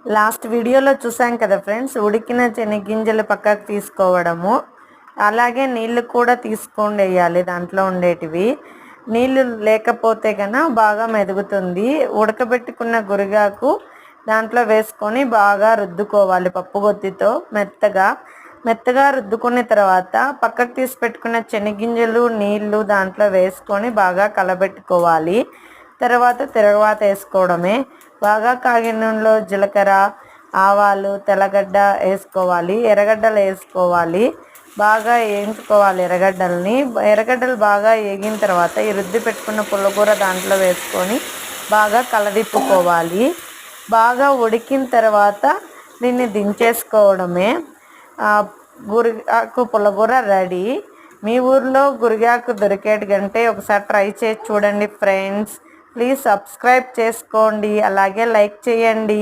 Last వీడియోలో చూసాం కదా ఫ్రెండ్స్, ఉడికిన శనగింజలు పక్కకు తీసుకోవడము, అలాగే నీళ్ళు కూడా తీసుకొని వేయాలి. దాంట్లో ఉండేటివి నీళ్ళు లేకపోతే కన్నా బాగా మెదుగుతుంది. ఉడకబెట్టుకున్న గురిగాకు దాంట్లో వేసుకొని బాగా రుద్దుకోవాలి. పప్పు గొత్తితో మెత్తగా రుద్దుకున్న తర్వాత పక్కకు తీసి పెట్టుకున్న శనగింజలు నీళ్ళు దాంట్లో వేసుకొని బాగా కలబెట్టుకోవాలి. తర్వాత వేసుకోవడమే. బాగా కాగిన నూనెలో జీలకర్ర, ఆవాలు, తెల్లగడ్డ వేసుకోవాలి. ఎర్రగడ్డలు వేసుకోవాలి. బాగా వేయించుకోవాలి ఎర్రగడ్డలు బాగా వేగిన తర్వాత ఈ రుద్ది పెట్టుకున్న పుల్లగూర దాంట్లో వేసుకొని బాగా కలదిప్పుకోవాలి. బాగా ఉడికిన తర్వాత దీన్ని దించేసుకోవడమే. గురిగాకు పుల్లగూర రెడీ. మీ ఊర్లో గురిగాకు దొరికేటి కంటే ఒకసారి ట్రై చేసి చూడండి ఫ్రెండ్స్. ప్లీజ్ సబ్స్క్రైబ్ చేసుకోండి, అలాగే లైక్ చేయండి.